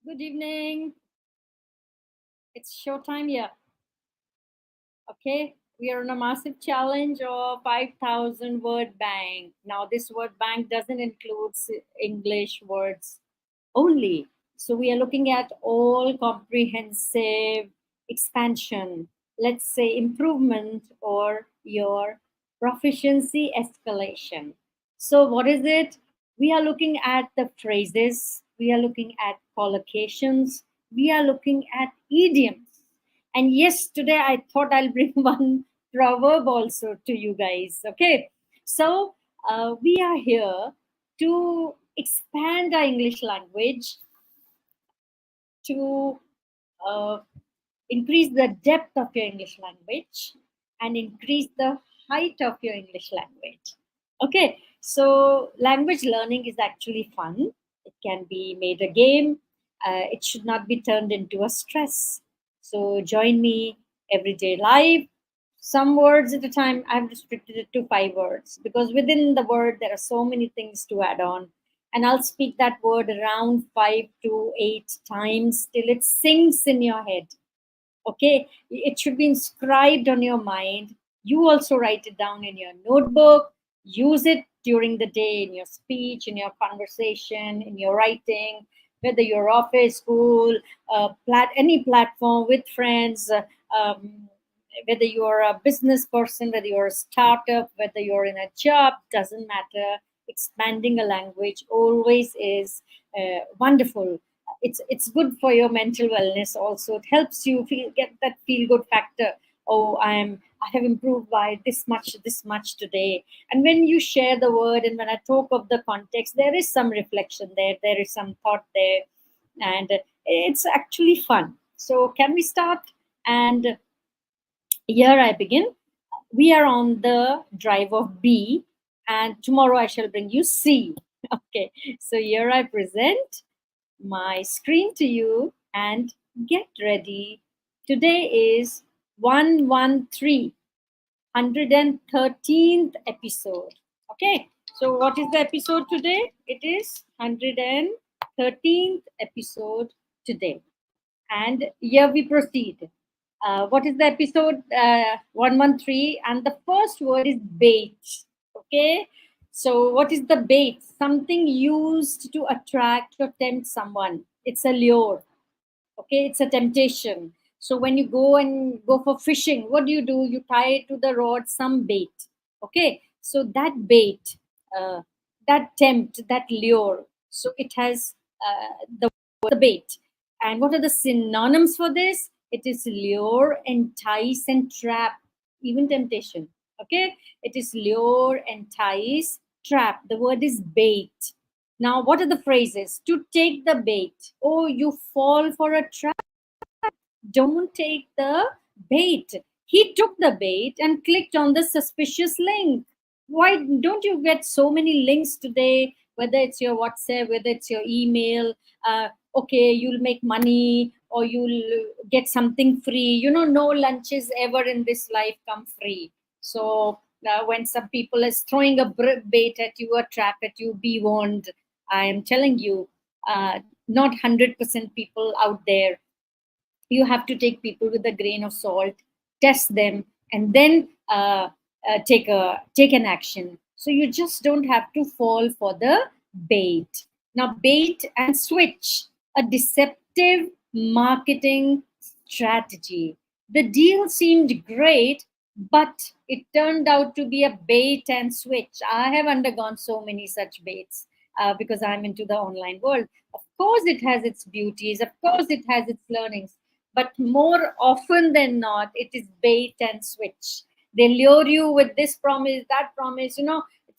Good evening. It's showtime here. Okay, we are on a massive challenge of 5,000 word bank. Now, this word bank doesn't include English words only. So, we are looking at all comprehensive expansion, let's say improvement or your proficiency escalation. So, what is it? We are looking at the phrases, we are looking at collocations, we are looking at idioms. And yes, today I thought I'll bring one proverb also to you guys. Okay. So we are here to expand our English language, to uh, increase the depth of your English language and increase the height of your English language. Okay, so language learning is actually fun. It can be made a game. It should not be turned into a stress. So join me every day live. Some words at a time. I've restricted it to 5 words because within the word there are so many things to add on, and I'll speak that word around 5 to 8 times till it sinks in your head. Okay, it should be inscribed on your mind. You also write it down in your notebook, use it during the day in your speech, in your conversation, in your writing, whether you're office, school, any platform with friends, whether you're a business person, whether you're a startup, whether you're in a job, doesn't matter. Expanding a language always is wonderful. It's good for your mental wellness also. It helps you get that feel good factor. Oh, I have improved by this much today. And when you share the word and when I talk of the context, there is some reflection there, there is some thought there, and it's actually fun. So can we start? And here I begin. We are on the drive of B, and tomorrow I shall bring you C. Okay, so here I present my screen to you and get ready. Today is 113, 113th episode. Okay, so what is the episode today? It is 113th episode today. And here we proceed. What is the episode 113? And the first word is bait. Okay, so what is the bait? Something used to attract or tempt someone. It's a lure. Okay, it's a temptation. So when you go for fishing, what do? You tie to the rod some bait. Okay, so that bait, uh, that tempt, that lure. So it has the bait. And what are the synonyms for this? It is lure, entice, and trap, even temptation. Okay, it is lure, entice, trap. The word is bait. Now, what are the phrases? To take the bait. Oh, you fall for a trap. Don't take the bait. He took the bait and clicked on the suspicious link. Why don't you get so many links today? Whether it's your WhatsApp, whether it's your email, okay, you'll make money or you'll get something free. No lunches ever in this life come free. So when some people is throwing a bait at you, a trap at you, be warned. I am telling you, not 100% people out there. You have to take people with a grain of salt, test them, and then take an action. So you just don't have to fall for the bait. Now, bait and switch, a deceptive marketing strategy. The deal seemed great, but it turned out to be a bait and switch. I have undergone so many such baits because I'm into the online world. Of course, it has its beauties. Of course, it has its learnings, but more often than not, it is bait and switch. They lure you with this promise, that promise.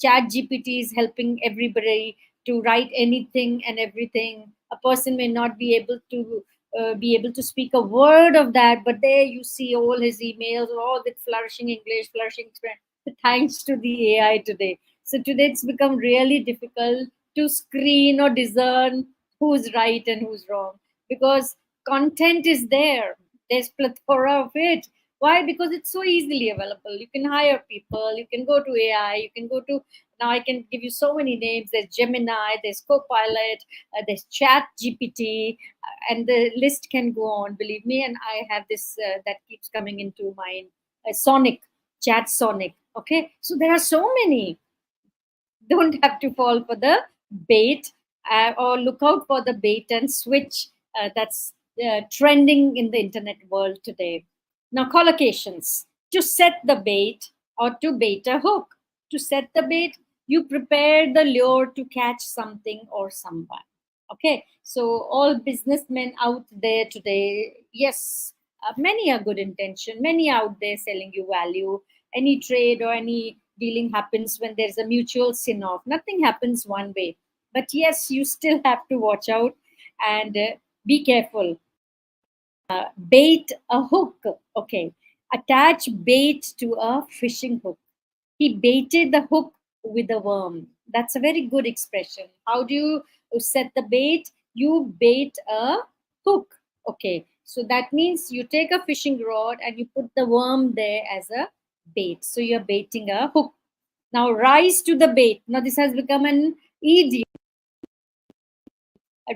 Chat GPT is helping everybody to write anything and everything. A person may not be able to speak a word of that, but there you see all his emails, all with flourishing English, flourishing French, thanks to the AI today. So today it's become really difficult to screen or discern who's right and who's wrong, because content is there. There's plethora of it. Why? Because it's so easily available. You can hire people, you can go to AI, you can go to Now I can give you so many names. There's Gemini, there's Copilot, there's Chat GPT, and the list can go on. Believe me. And I have this that keeps coming into mind. Sonic, Chat Sonic. Okay, so there are so many. Don't have to fall for the bait, or look out for the bait and switch that's trending in the internet world today. Now, collocations: to set the bait or to bait a hook. To set the bait, you prepare the lure to catch something or someone. Okay, so all businessmen out there today, yes, many are good intention, many out there selling you value. Any trade or any dealing happens when there's a mutual sin off. Nothing happens one way. But yes, you still have to watch out and be careful. Bait a hook. Okay. Attach bait to a fishing hook. He baited the hook with a worm. That's a very good expression. How do you set the bait? You bait a hook. Okay. So that means you take a fishing rod and you put the worm there as a bait. So you're baiting a hook. Now rise to the bait. Now this has become an idiom.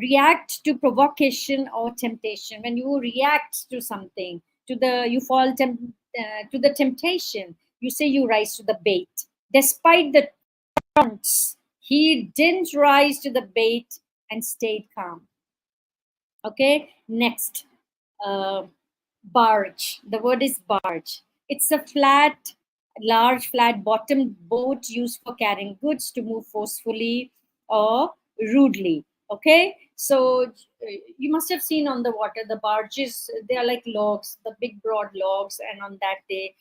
React to provocation or temptation. When you react to something, to the you fall to the temptation, you say you rise to the bait. Despite the taunts, he didn't rise to the bait and stayed calm. Okay, next, uh, barge. The word is barge. It's a large, flat bottomed boat used for carrying goods to move forcefully or rudely. Okay, so you must have seen on the water the barges. They are like logs, the big broad logs, and on that they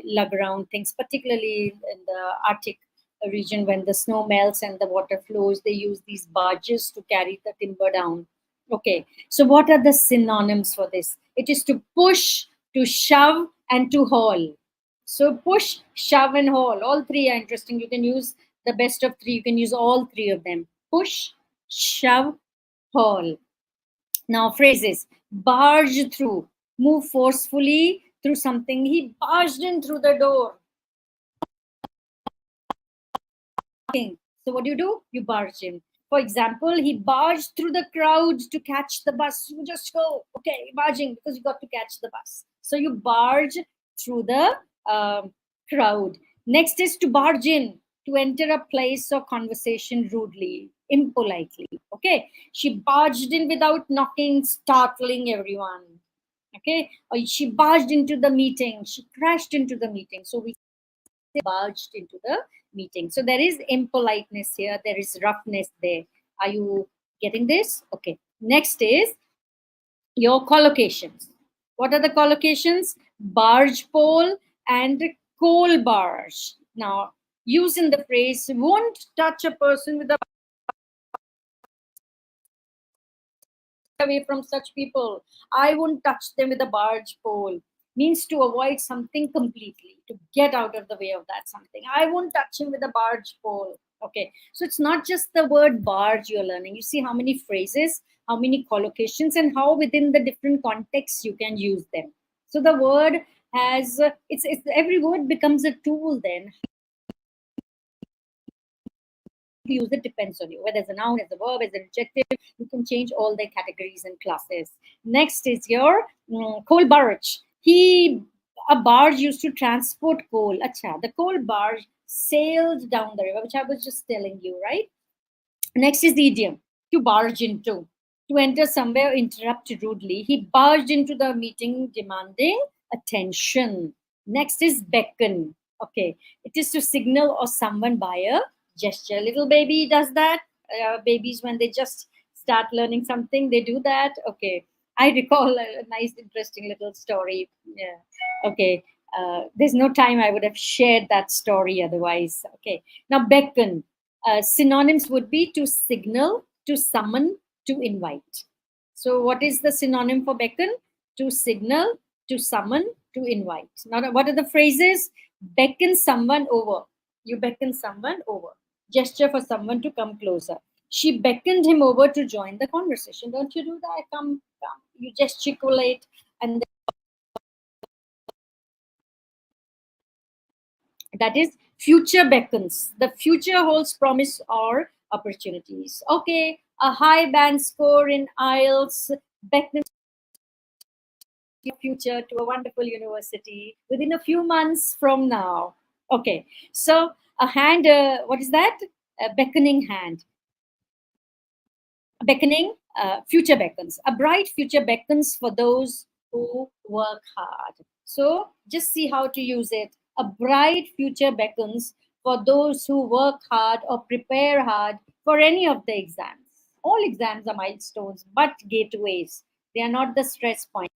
lug around things, particularly in the Arctic region when the snow melts and the water flows. They use these barges to carry the timber down. Okay, so what are the synonyms for this? It is to push, to shove, and to haul. So push, shove, and haul. All three are interesting. You can use the best of three. You can use all three of them. Push, shove, haul. Now phrases: barge through, move forcefully through something. He barged in through the door. So what do? You barge in. For example, he barged through the crowd to catch the bus. You just go, okay, barging because you got to catch the bus. So you barge through the crowd. Next is to barge in, to enter a place or conversation rudely, impolitely. Okay, she barged in without knocking, startling everyone. Okay, or she barged into the meeting. She crashed into the meeting. So we barged into the meeting. So there is impoliteness here, there is roughness there. Are you getting this? Okay. Next is your collocations. What are the collocations? Barge pole and coal barge. Now, using the phrase won't touch a person with a away from such people. I won't touch them with a barge pole. Means to avoid something completely, to get out of the way of that something. I won't touch him with a barge pole. Okay, so it's not just the word barge you're learning. You see how many phrases, how many collocations, and how within the different contexts you can use them. So the word has it's every word becomes a tool then. Use it depends on you, whether it's a noun, as a verb, as an adjective. You can change all their categories and classes. Next is your coal barge. A barge used to transport coal. Acha, the coal barge sailed down the river, which I was just telling you, right? Next is the idiom: to barge into, to enter somewhere, interrupt rudely. He barged into the meeting demanding attention. Next is beckon. Okay, it is to signal or someone by a gesture. Little baby does that. Babies, when they just start learning something, they do that. Okay, I recall a nice, interesting little story. Yeah. Okay. There's no time I would have shared that story otherwise. Okay. Now, beckon. Synonyms would be to signal, to summon, to invite. So, what is the synonym for beckon? To signal, to summon, to invite. Now, what are the phrases? Beckon someone over. You beckon someone over. Gesture for someone to come closer. She beckoned him over to join the conversation. Don't you do that? Come, come. You gesticulate, and that is Future beckons. The future holds promise or opportunities. Okay, a high band score in IELTS beckons your future to a wonderful university within a few months from now. Okay, so a hand, what is that? A beckoning hand. Beckoning, future beckons. A bright future beckons for those who work hard. So just see how to use it. A bright future beckons for those who work hard or prepare hard for any of the exams. All exams are milestones, but gateways. They are not the stress points.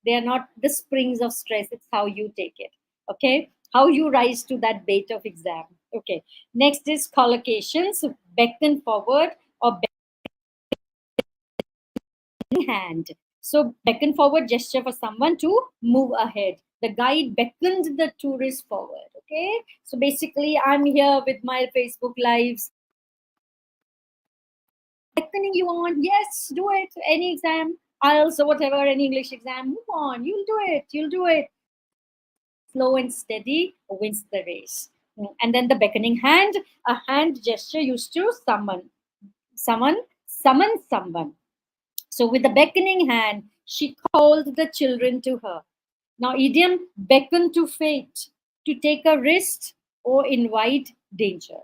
They are not the springs of stress. It's how you take it. Okay, how you rise to that bait of exam. Okay, next is collocations. Beckon forward or hand. So beckon forward gesture for someone to move ahead. The guide beckoned the tourist forward. Okay. So basically, I'm here with my Facebook lives, beckoning you on. Yes, do it. Any exam, IELTS or whatever, any English exam, move on. You'll do it. You'll do it. Slow and steady wins the race. And then the beckoning hand, a hand gesture used to summon someone. So with the beckoning hand, she called the children to her. Now, idiom beckon to fate, to take a risk or invite danger.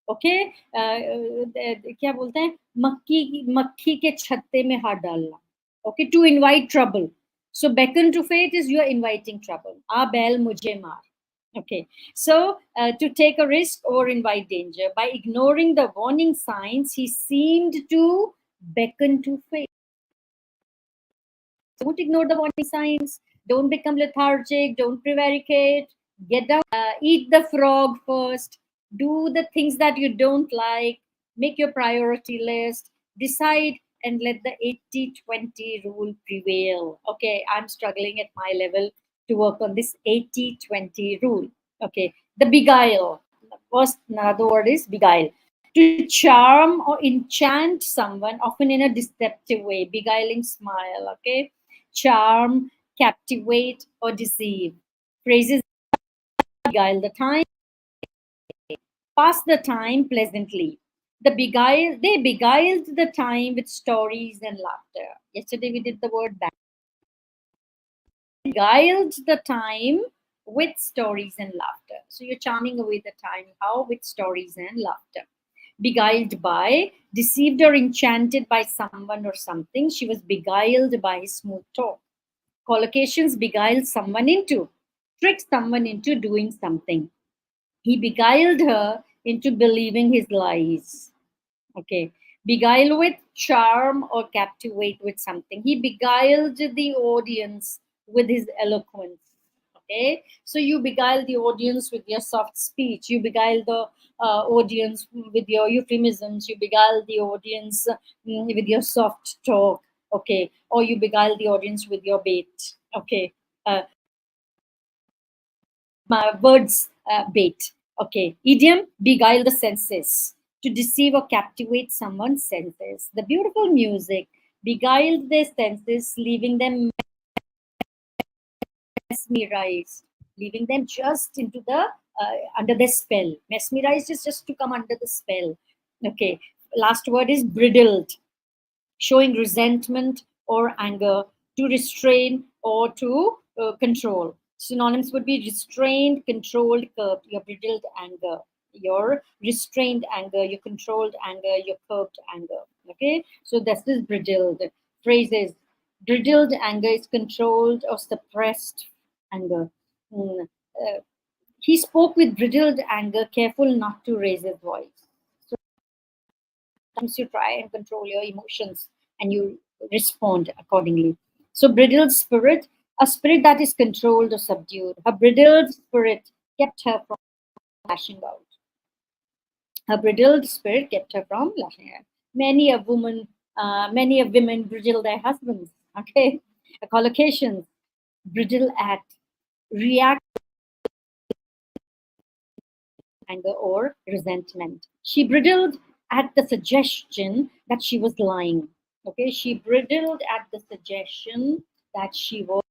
Okay, क्या बोलते हैं मक्खी के छत्ते में हाथ डालना. Okay, to invite trouble. So beckon to fate is you're inviting trouble. आ बैल मुझे मार. Okay, so to take a risk or invite danger. By ignoring the warning signs, he seemed to beckon to fate. Don't ignore the warning signs. Don't become lethargic. Don't prevaricate. Get down. Eat the frog first. Do the things that you don't like. Make your priority list. Decide and let the 80-20 rule prevail. Okay, I'm struggling at my level to work on this 80-20 rule. Okay, the beguile. First, another word is beguile. To charm or enchant someone, often in a deceptive way, beguiling smile. Okay, charm, captivate, or deceive. Phrases beguile the time, pass the time pleasantly. They beguiled the time with stories and laughter. Yesterday we did the word that. Beguiled the time with stories and laughter. So you're charming away the time. How? With stories and laughter. Beguiled by, deceived or enchanted by someone or something. She was beguiled by his smooth talk. Collocations beguile someone into, trick someone into doing something. He beguiled her into believing his lies. Okay. Beguile with charm or captivate with something. He beguiled the audience with his eloquence. Okay. So you beguile the audience with your soft speech. You beguile the audience with your euphemisms. You beguile the audience with your soft talk. Okay. Or you beguile the audience with your bait. Okay. Words bait. Okay. Idiom beguile the senses, to deceive or captivate someone's senses. The beautiful music beguiled their senses, leaving them mesmerized, leaving them just into the under the spell. Mesmerized is just to come under the spell. Okay. Last word is bridled, showing resentment or anger, to restrain or to control. Synonyms would be restrained, controlled, curbed. Your bridled anger, your restrained anger, your controlled anger, your curbed anger. Okay, so this is bridled. Phrases: bridled anger is controlled or suppressed anger. Mm, he spoke with bridled anger, careful not to raise his voice. So sometimes you try and control your emotions and you respond accordingly. So, bridled spirit, a spirit that is controlled or subdued. Her bridled spirit kept her from lashing out. Her bridled spirit kept her from lashing out. Many of women bridle their husbands. Okay, collocations, bridle at, react anger or resentment. She bridled at the suggestion that she was lying. Okay, she bridled at the suggestion that she was.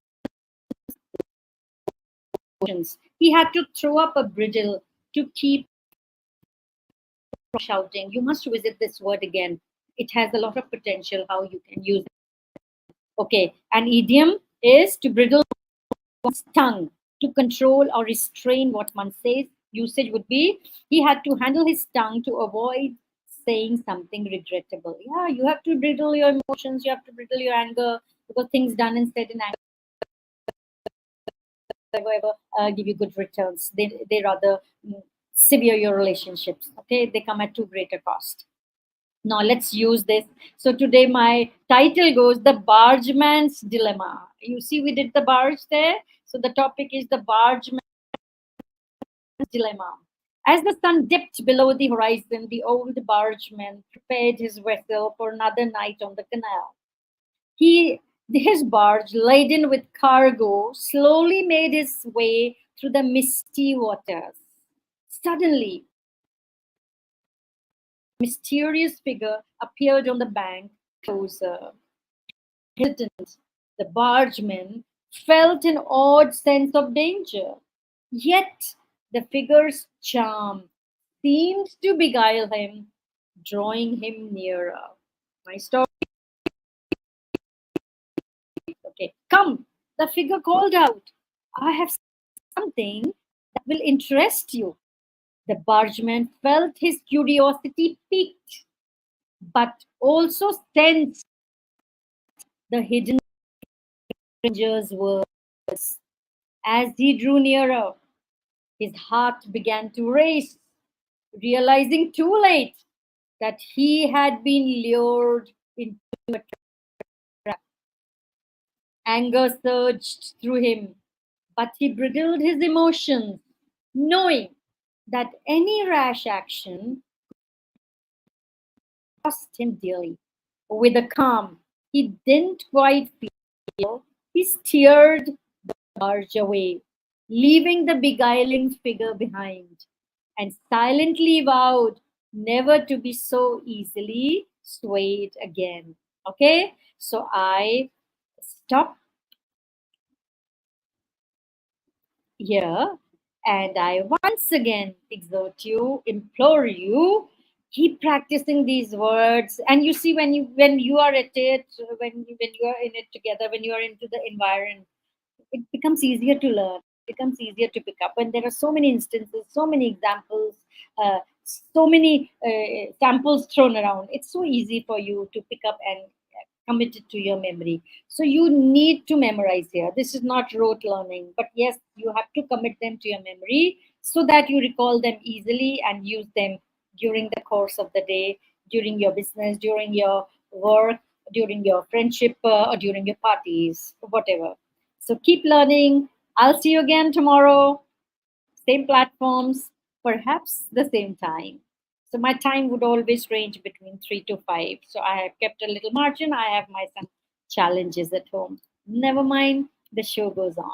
He had to throw up a bridle to keep shouting. You must visit this word again. It has a lot of potential how you can use it. Okay, an idiom is to bridle one's tongue, to control or restrain what one says. Usage would be he had to handle his tongue to avoid saying something regrettable. Yeah, you have to bridle your emotions, you have to bridle your anger, because things done and said in anger ever give you good returns. They rather sever your relationships. Okay, they come at too great a cost. Now let's use this. So today my title goes the bargeman's dilemma. You see, we did the barge there. So the topic is the bargeman's dilemma. As the sun dipped below the horizon, the old bargeman prepared his vessel for another night on the canal. His barge, laden with cargo, slowly made its way through the misty waters. Suddenly, a mysterious figure appeared on the bank closer. Hesitant, the bargeman felt an odd sense of danger. Yet the figure's charm seemed to beguile him, drawing him nearer. My story. Okay, come, the figure called out. I have something that will interest you. The bargeman felt his curiosity piqued, but also sensed the hidden stranger's words. As he drew nearer, his heart began to race, realizing too late that he had been lured into a trap. Anger surged through him, but he bridled his emotions, knowing that any rash action cost him dearly. With a calm he didn't quite feel, he steered the barge away, leaving the beguiling figure behind, and silently vowed never to be so easily swayed again. Okay, so I stop here, and I once again exhort you, implore you, keep practicing these words. And you see, when you are at it, when you are in it together, when you are into the environment, it becomes easier to learn. It becomes easier to pick up when there are so many instances, so many examples, so many samples thrown around. It's so easy for you to pick up and commit it to your memory. So you need to memorize here. This is not rote learning, but yes, you have to commit them to your memory so that you recall them easily and use them during the course of the day, during your business, during your work, during your friendship, or during your parties, whatever. So keep learning. I'll see you again tomorrow. Same platforms, perhaps the same time. So my time would always range between 3 to 5. So I have kept a little margin. I have my some challenges at home. Never mind, the show goes on.